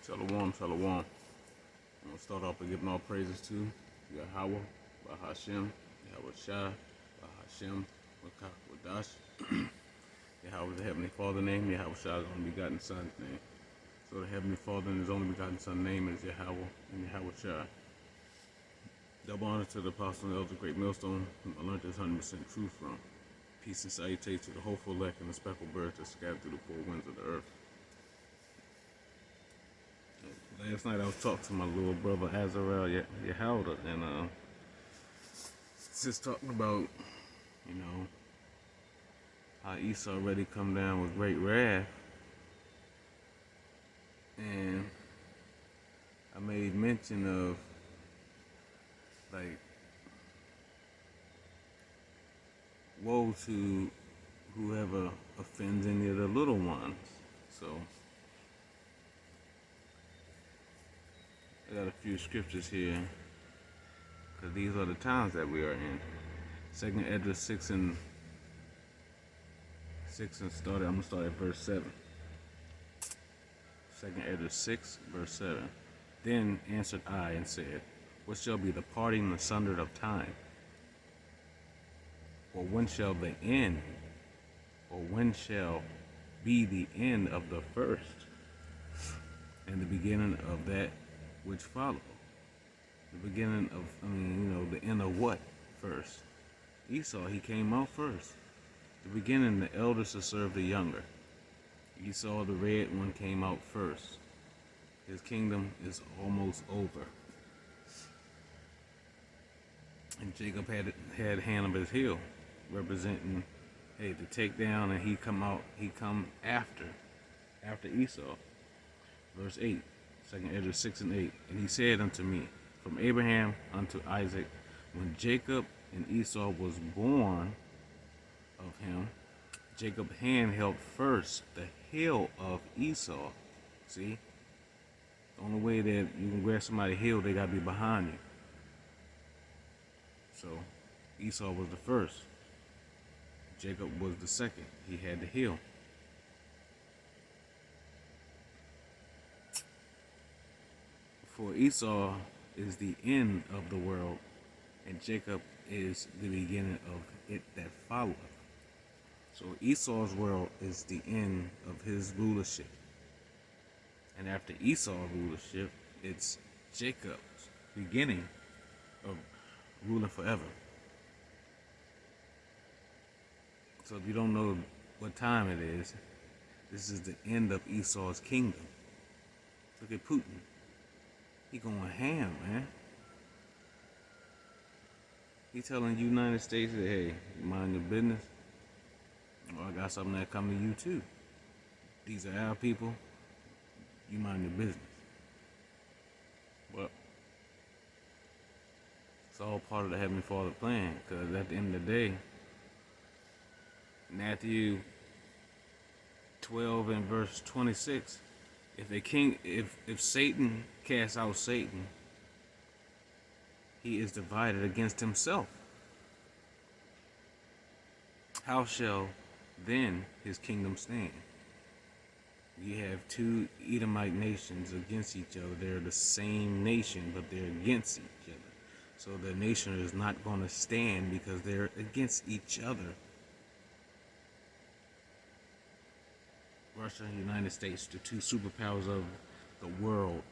Shalom, shalom. I'm going to start off by giving all praises to Yahweh, Bahashem, Yahweh Shai, Bahashem, Wadash. Yahweh the Heavenly Father name, Yahweh Shai's only begotten Son's name. So the Heavenly Father and His only begotten Son's name is Yahweh and Yahweh Shai. Double honor to the Apostle and Elder Great Millstone, whom I learned this 100% truth from. Peace and salutations to the hopeful elect and the speckled birds that scattered through the four winds of the earth. Last night I was talking to my little brother Azarel Yahawda, and just talking about, how Esau already come down with great wrath, and I made mention of woe to whoever offends any of the little ones. So I got a few scriptures here, because these are the times that we are in. 2nd Ezra 6 and I'm going to start at verse 7. 2nd Ezra 6, verse 7. Then answered I and said, what shall be the parting asunder of time? Or when shall the end, or when shall be the end of the first, and the beginning of that which follow? The beginning of, the end of what first? Esau, he came out first. The beginning, the elders to serve the younger. Esau, the red one, came out first. His kingdom is almost over. And Jacob had hand of his heel, representing, hey, to take down, and he come after Esau. Verse 8, 2nd Ezra 6 and 8. And he said unto me, from Abraham unto Isaac, when Jacob and Esau was born of him, Jacob's hand held first the heel of Esau. See? The only way that you can grab somebody's heel, they got to be behind you. So Esau was the first. Jacob was the second. He had the heel. For Esau is the end of the world, and Jacob is the beginning of it that followeth. So Esau's world is the end of his rulership. And after Esau's rulership, it's Jacob's beginning of ruling forever. So if you don't know what time it is, this is the end of Esau's kingdom. Look at Putin. He going ham, man. He telling the United States that, hey, mind your business. Or I got something that come to you too. These are our people. You mind your business. But it's all part of the Heavenly Father plan. Because at the end of the day, Matthew 12 and verse 26, if Satan casts out Satan, he is divided against himself. How shall then his kingdom stand? You have two Edomite nations against each other. They're the same nation, but they're against each other. So the nation is not going to stand because they're against each other. Russia and the United States, the two superpowers of the world,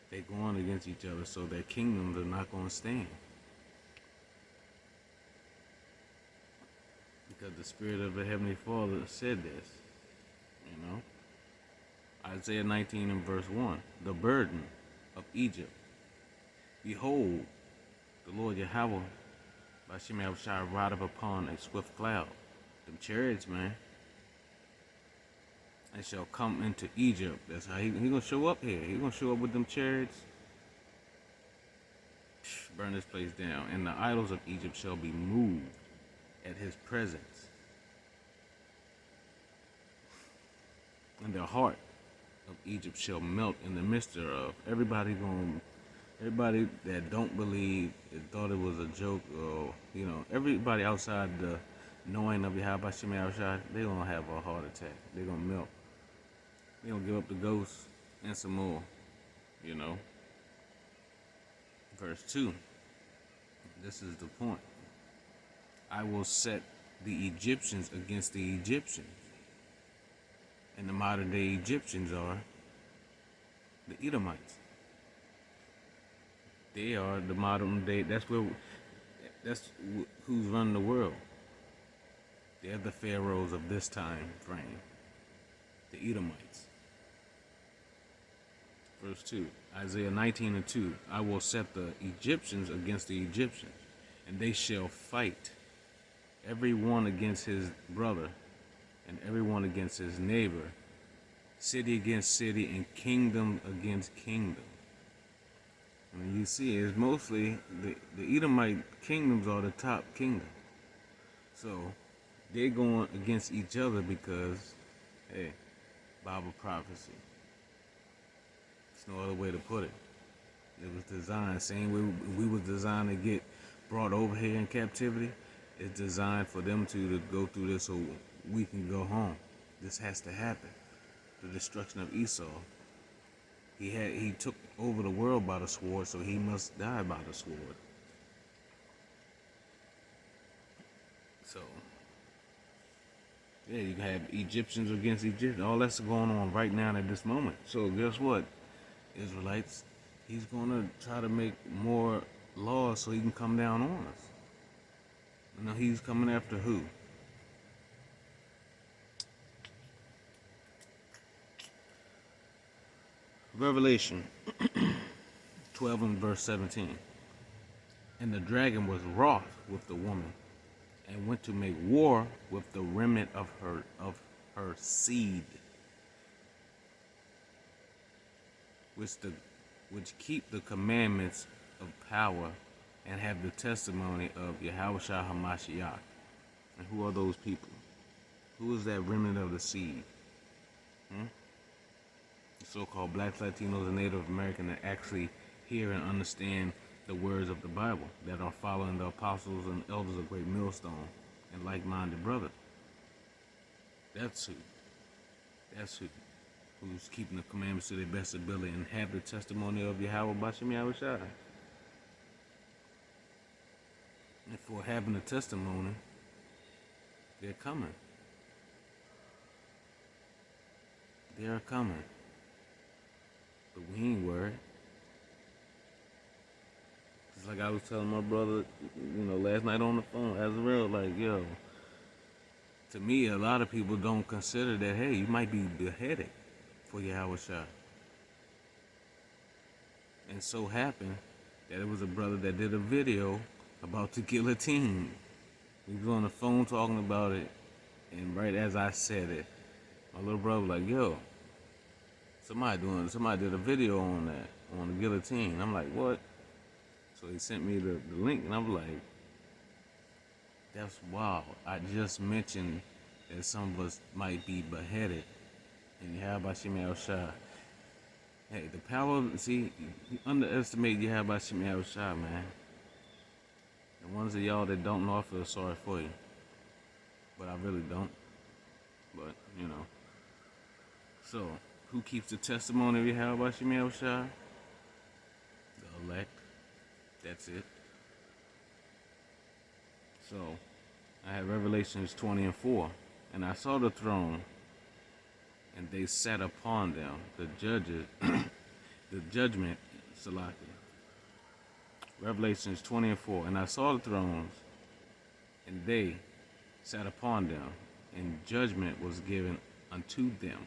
they go on against each other, so their kingdoms are not going to stand. Because the Spirit of the Heavenly Father said this, Isaiah 19 and verse 1, the burden of Egypt. Behold, the Lord Yahweh, by Shemel shall ride up upon a swift cloud. Them chariots, man. And shall come into Egypt. That's how he gonna show up here. He gonna show up with them chariots. Burn this place down. And the idols of Egypt shall be moved at his presence. And the heart of Egypt shall melt in the midst thereof. Everybody that don't believe, that thought it was a joke, or everybody outside the knowing of Yahweh Shemel Shai, they gonna have a heart attack. They gonna melt. They gonna give up the ghost and some more, you know. Verse 2. This is the point. I will set the Egyptians against the Egyptians. And the modern day Egyptians are the Edomites. They are the modern day, that's who's running the world. They're the pharaohs of this time frame, the Edomites. Verse 2, Isaiah 19:2, I will set the Egyptians against the Egyptians, and they shall fight, every one against his brother, and every one against his neighbor, city against city, and kingdom against kingdom. And you see, it's mostly the Edomite kingdoms are the top kingdom. So they're going against each other because, hey, Bible prophecy. There's no other way to put it. It was designed, same way we was designed to get brought over here in captivity. It's designed for them to go through this so we can go home. This has to happen. The destruction of Esau. He took over the world by the sword, so he must die by the sword. So, yeah, you can have Egyptians against Egyptians. All that's going on right now at this moment. So guess what, Israelites? He's going to try to make more laws so he can come down on us. You know, he's coming after who? Revelation 12 and verse 17. And the dragon was wroth with the woman, and went to make war with the remnant of her seed, which keep the commandments of power, and have the testimony of Yahushua HaMashiach. And who are those people? Who is that remnant of the seed? The so-called blacks, Latinos, and Native Americans that actually hear and understand the words of the Bible, that are following the apostles and elders of Great Millstone and like-minded brothers. That's who. That's who's keeping the commandments to their best ability and have the testimony of Yahweh Bashem Yahushua. And for having a testimony, they're coming. They're coming. But we ain't worried. It's like I was telling my brother, last night on the phone, Azrael, like, yo, to me, a lot of people don't consider that, hey, you might be beheaded for Yahushua. And so happened that it was a brother that did a video about the guillotine. We was on the phone talking about it, and right as I said it, my little brother was like, yo, somebody did a video on that, on the guillotine. I'm like, what? So he sent me the link, and I was like, that's wild. I just mentioned that some of us might be beheaded. And Yahweh Shem Shah. Hey, the power, see, you underestimate Yahweh Shem Shah, man. The ones of y'all that don't know, I feel sorry for you. But I really don't. But, So, who keeps the testimony of Yahweh Shem Shah? The elect. That's it. So, I have Revelations 20 and 4. And I saw the throne, and they sat upon them, the judges, the judgment, Salaki. Revelations 20 and 4. And I saw the thrones, and they sat upon them, and judgment was given unto them.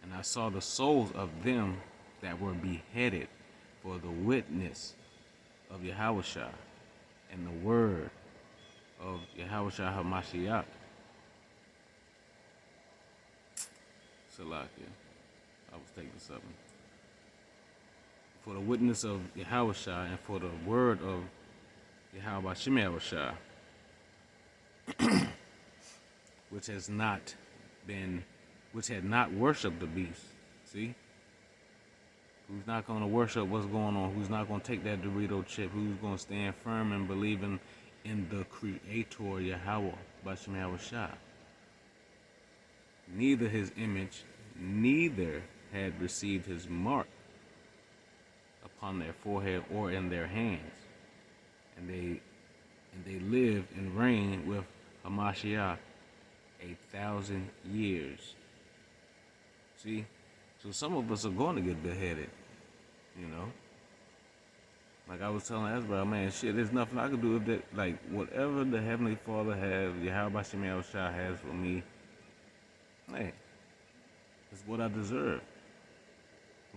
And I saw the souls of them that were beheaded for the witness of Yahushua and the word of Yahushua HaMashiach. Salakia. I was taking something. For the witness of Yahushua and for the word of Yahweh Shem Yahushua, which had not worshipped the beast. See? Who's not going to worship what's going on? Who's not going to take that Dorito chip? Who's going to stand firm and believing in the Creator Yahweh, Bashem Yahushua? Neither his image neither had received his mark upon their forehead or in their hands, and they lived and reigned with Hamashiach 1,000 years. See, so some of us are going to get beheaded, you know. Like I was telling Ezra, man, shit, there's nothing I can do with that. Like whatever the Heavenly Father has, Yahweh Shem Shah has for me, hey, it's what I deserve.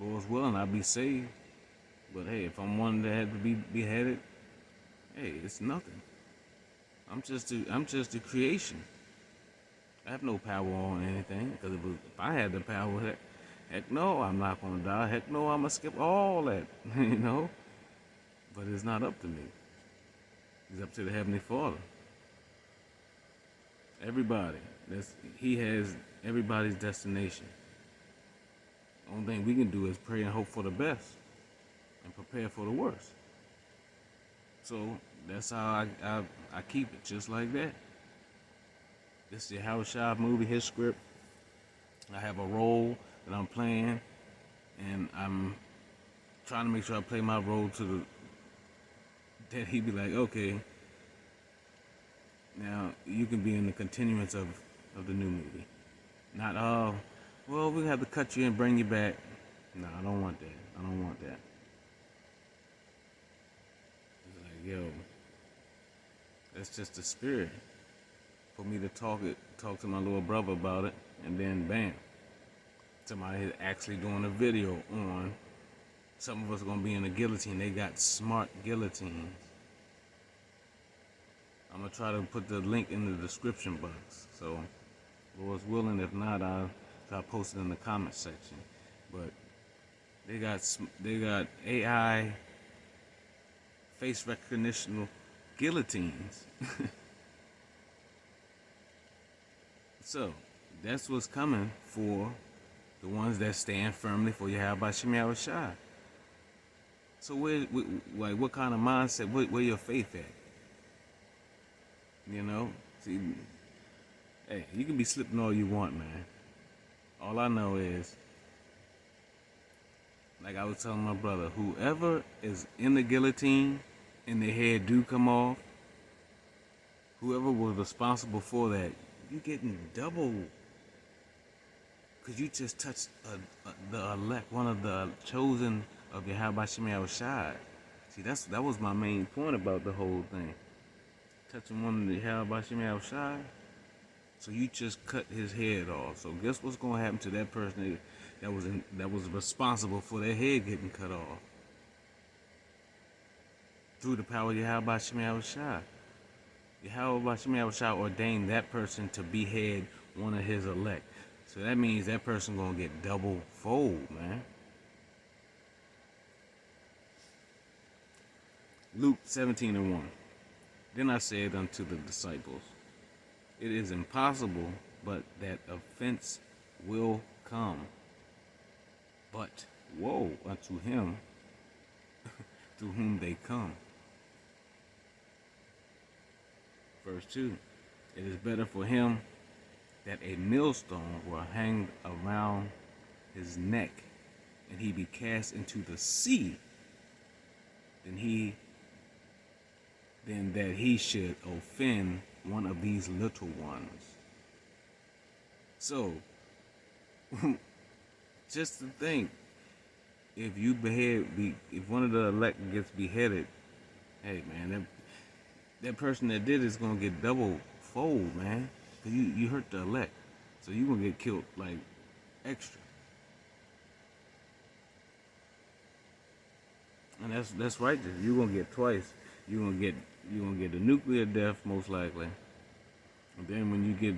Lord's willing, I'll be saved. But hey, if I'm one that had to be beheaded, hey, it's nothing. I'm just a creation. I have no power on anything. Because if I had the power, heck no, I'm not gonna die. Heck no, I'm gonna skip all that, you know. But it's not up to me. It's up to the Heavenly Father. Everybody, He has everybody's destination. The only thing we can do is pray and hope for the best and prepare for the worst. So that's how I keep it, just like that. This is the Howard Shah movie, his script. I have a role that I'm playing, and I'm trying to make sure I play my role to that he be like, okay, now you can be in the continuance of the new movie. Not, oh, well, we have to cut you and bring you back. No, I don't want that. I don't want that. It's like, yo, that's just the spirit. For me to talk to my little brother about it, and then bam, somebody is actually doing a video on. Some of us are gonna be in a guillotine. They got smart guillotines. I'm gonna try to put the link in the description box. So, Lord's willing. If not, I'll try to post it in the comment section. But they got AI face recognition guillotines. So that's what's coming for the ones that stand firmly for Yahweh Shem Shai. So what kind of mindset? Where your faith at? You know, see, hey, you can be slipping all you want, man. All I know is, like I was telling my brother, whoever is in the guillotine and their head do come off, whoever was responsible for that, you getting double. Because you just touched the elect, one of the chosen of Yahweh Shem Shai. See, that was my main point about the whole thing. Touching one of the Yahweh Shem Shai. So you just cut his head off. So guess what's going to happen to that person that was responsible for their head getting cut off? Through the power of Yahweh Shem Shai. Yahweh Shem Shai ordained that person to behead one of his elect. So that means that person gonna get double fold, man. Luke 17:1. Then I said unto the disciples, it is impossible, but that offense will come. But woe unto him through whom they come. Verse 2. It is better for him that a millstone were hanged around his neck, and he be cast into the sea, than that he should offend one of these little ones. So, just to think, if one of the elect gets beheaded, hey man, that person that did it is gonna get double fold, man. Cause you hurt the elect, so you gonna get killed like extra. And that's right. You gonna get twice. You gonna get the nuclear death most likely, and then when you get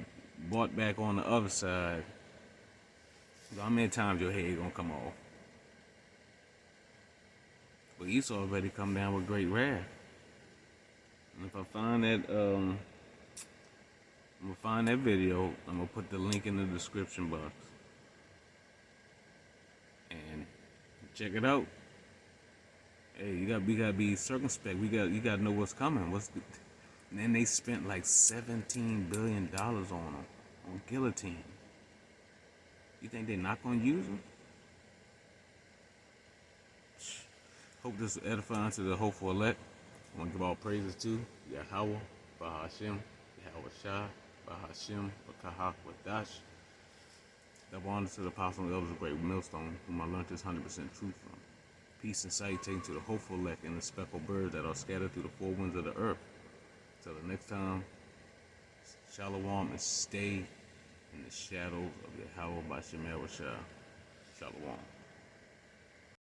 brought back on the other side, how many times your head gonna come off? But Esau already come down with great wrath. And if I find that I'm gonna find that video. I'm gonna put the link in the description box and check it out. Hey, we gotta be circumspect. You gotta know what's coming. And then they spent like $17 billion on them, on guillotine. You think they're not gonna use them? Hope this will edify unto the hopeful elect. I want to give all praises to Yahweh, Bahashem, Yahweh Shah, Bahashem, Bakahak, Wadash. Double honor to the apostle and elders of Great Millstone, whom I learned this 100% truth from. Peace and salutation to the hopeful elect and the speckled birds that are scattered through the four winds of the earth. Till the next time, Shalom, and stay in the shadows of Yahweh by Shemel Rashah. Shalom.